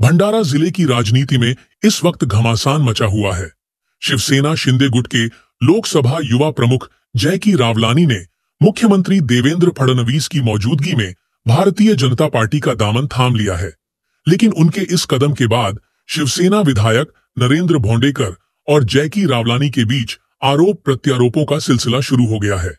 भंडारा जिले की राजनीति में इस वक्त घमासान मचा हुआ है। शिवसेना शिंदे गुट के लोकसभा युवा प्रमुख जैकी रावलानी ने मुख्यमंत्री देवेंद्र फडणवीस की मौजूदगी में भारतीय जनता पार्टी का दामन थाम लिया है। लेकिन उनके इस कदम के बाद शिवसेना विधायक नरेंद्र भोंडेकर और जैकी रावलानी के बीच आरोप प्रत्यारोपों का सिलसिला शुरू हो गया है।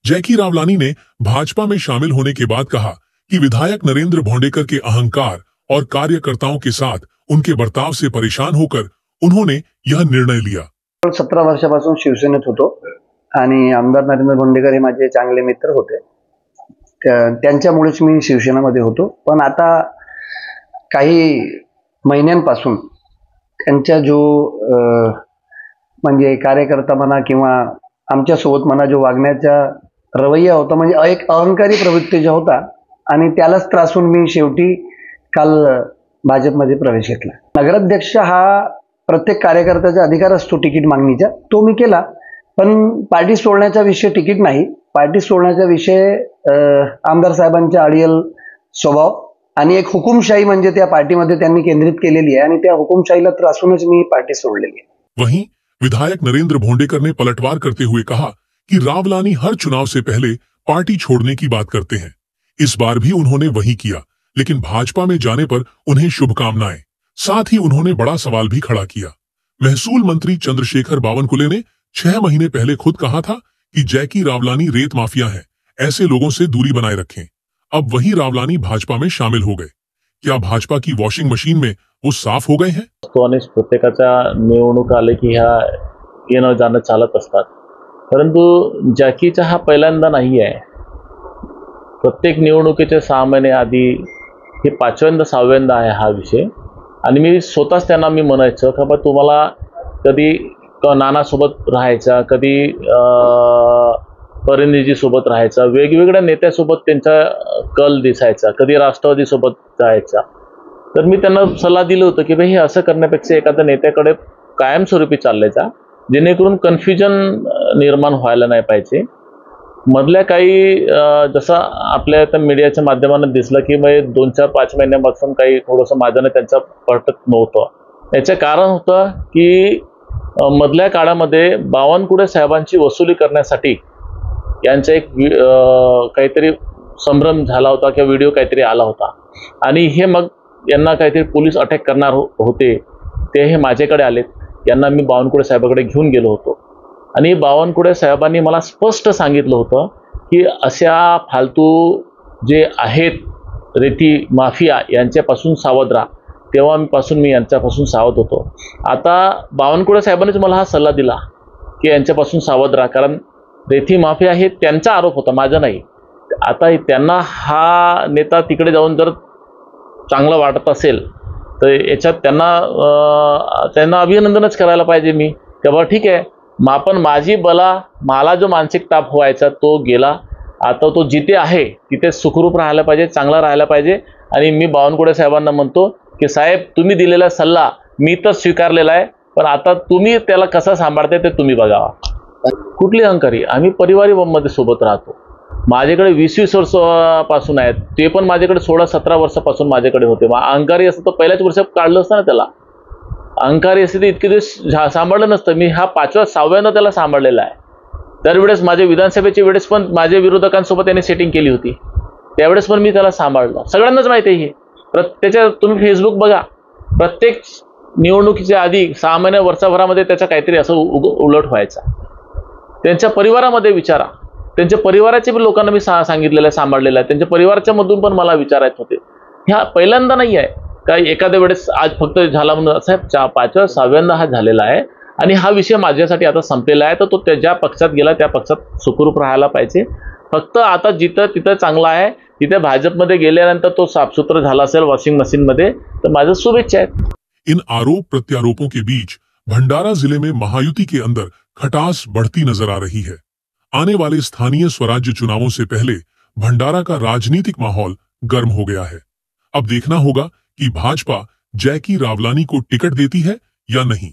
जैकी रावलानी ने भाजपा में शामिल होने के बाद कहा कि विधायक नरेंद्र भोंडेकर के अहंकार और कार्यकर्ताओं के साथ उनके बर्ताव से परेशान होकर उन्होंने यह निर्णय लिया। 17 वर्षापासून शिवसेनेत होतो आणि आमदार नरेंद्र भोंडेकर हे माझे चांगले मित्र होते। त्यांच्यामुळेच मी शिवसेनेमध्ये होतो। पण आता काही महिन्यांपासून त्यांच्या जो म्हणजे कार्यकर्ता म्हणा किंवा आमच्या सोबत म्हणा जो वागण्याचा रवैया होता, म्हणजे एक अहंकारी प्रवृत्ती जो होता आणि त्यालाच त्रासून मी शेवटी काल भाजपमध्ये प्रवेश घेतला। नगराध्यक्ष हा प्रत्येक कार्यकर्त्याचा अधिकार असतो तिकीट मागणीचा, तो मी केला। पण पार्टी सोडण्याचा विषय तिकीट नाही, पार्टी सोडण्याचा विषय आमदार साहेबांचा अडियल स्वभाव आणि एक हुकुमशाही म्हणजे त्या पार्टीमध्ये त्यांनी केंद्रित केलेली आहे आणि त्या हुकुमशाहीला त्रासूनच मी पार्टी सोडलेली आहे। वहीं विधायक नरेंद्र भोंडेकर ने पलटवार करते हुए कहा कि रावलानी हर चुनाव से पहले पार्टी छोड़ने की बात करते हैं। इस बार भी उन्होंने वही किया, लेकिन भाजपा में जाने पर उन्हें शुभकामनाएं। साथ ही उन्होंने बड़ा सवाल भी खड़ा किया। महसूल मंत्री चंद्रशेखर बावनकुले ने 6 महीने पहले खुद कहा था कि जैकी रावलानी रेत माफिया है, ऐसे लोगों से दूरी बनाए रखें। अब वही रावलानी भाजपा में शामिल हो गए। क्या भाजपा की वॉशिंग मशीन में वो साफ हो गए हैं? प्रत्येकाच्या निवडणूक आले की ह्या येणं जाणं चालत असतात, परंतु जॅकीचा हा पहिल्यांदा नाही आहे। प्रत्येक निवडणुकीचे 6 महिने आधी हे 5व्यांदा 6व्यांदा आहे हा विषय। आणि मी स्वतःच त्यांना मी म्हणायचं का बा तुम्हाला कधी नानासोबत राहायचा, कधी परिणिजीसोबत राहायचा, वेगवेगळ्या नेत्यासोबत त्यांचा कल दिसायचा, कधी राष्ट्रवादीसोबत जायचा। तर मी त्यांना सल्ला दिलं होतं की भाई हे असं करण्यापेक्षा एखाद्या नेत्याकडे कायमस्वरूपी चालले जा, जेणेकरून कन्फ्युजन निर्माण व्हायला नाही पाहिजे। मधल्या काही जसं आपल्या आता मीडियाच्या माध्यमाने दिसलं की मग 2-4-5 महिन्यापासून काही थोडंसं माझ्याने त्यांचा पटत नव्हतं। याचं कारण होतं की मधल्या काळामध्ये बावनकुळे साहेबांची वसुली करण्यासाठी यांचा एक काहीतरी संभ्रम झाला होता किंवा व्हिडिओ काहीतरी आला होता आणि हे मग यांना काहीतरी पोलीस अटॅक करणार होते, ते हे माझ्याकडे आलेत। यांना मी बावनकुळे साहेबांकडे घेऊन गेलो होतो आणि बावनकुळे साहेबांनी मला स्पष्ट सांगितलं होतं की अशा फालतू जे आहेत रेती माफिया यांच्यापासून सावध राहा। तेव्हापासून मी यांच्यापासून सावध होतो। आता बावनकुळे साहेबांनीच मला हा सल्ला दिला की यांच्यापासून सावध राहा, कारण रेती माफिया हे त्यांचा आरोप होता, माझा नाही। आता त्यांना हा नेता तिकडे जाऊन जर चांगलं वाटत असेल तर याच्यात त्यांना अभिनंदनच करायला पाहिजे मी की बाबा ठीक आहे, आपण माझी मला जो मानसिक ताप व्हायचा तो गेला। आता तो जिथे आहे तिथे सुखरूप राहायला पाहिजे, चांगला राहायला पाहिजे। आणि मी बावनकुळे साहेबांना म्हणतो की साहेब तुम्ही दिलेला सल्ला मी तर स्वीकारलेला आहे, पण आता तुम्ही त्याला कसा सांभाळते ते तुम्ही बघावा। कुठली अहंकारी, आम्ही परिवारी मध्ये सोबत राहतो। माझ्याकडे 20-20 वर्षापासून आहेत, ते पण माझ्याकडे 16-17 वर्षापासून माझ्याकडे होते। अहंकारी असतं तर पहिल्याच वर्षात काढलं असतं ना त्याला। अहंकारी असते तर इतके दिवस सांभाळलं नसतं। मी हा 5व्या-6व्यांदा त्याला सांभाळलेला आहे। त्यावेळेस माझे विधानसभेच्या वेळेस पण माझ्या विरोधकांसोबत त्यांनी सेटिंग केली होती, त्यावेळेस पण मी त्याला सांभाळलं। सगळ्यांनाच माहिती आहे हे। त्याच्या तुम्ही फेसबुक बघा, प्रत्येक निवडणुकीच्या आधी 6 महिन्या वर्षभरामध्ये त्याचा काहीतरी असं उलट व्हायचा। त्यांच्या परिवारामध्ये विचारा, त्यांच्या परिवाराच्या लोकांना मी सांगितलेलं आहे, सांभाळलेलं आहे। त्यांच्या परिवाराच्या मधून पण मला विचारायचं होते। ह्या पहिल्यांदा नाही आहे काही एखाद्या वेळेस आज फक्त झाला म्हणून साहेब 5व्या-6व्यांदा हा झालेला आहे आणि हा विषय माझ्यासाठी आता संपलेला आहे। तर तो ज्या पक्षात गेला त्या पक्षात सुखरूप राहायला पाहिजे। फक्त आता जिथं तिथं चांगला आहे, तिथे भाजपमध्ये गेल्यानंतर तो साफसुथरा झाला असेल वॉशिंग मशीन मध्ये, तर माझं शुभेच्छा आहेत। इन आरोप प्रत्यारोपों के बीच भंडारा जिले में महायुति के अंदर खटास बढ़ती नजर आ रही है। आने वाले स्थानीय स्वराज्य चुनावों से पहले भंडारा का राजनीतिक माहौल गर्म हो गया है। अब देखना होगा कि भाजपा जैकी रावलानी को टिकट देती है या नहीं।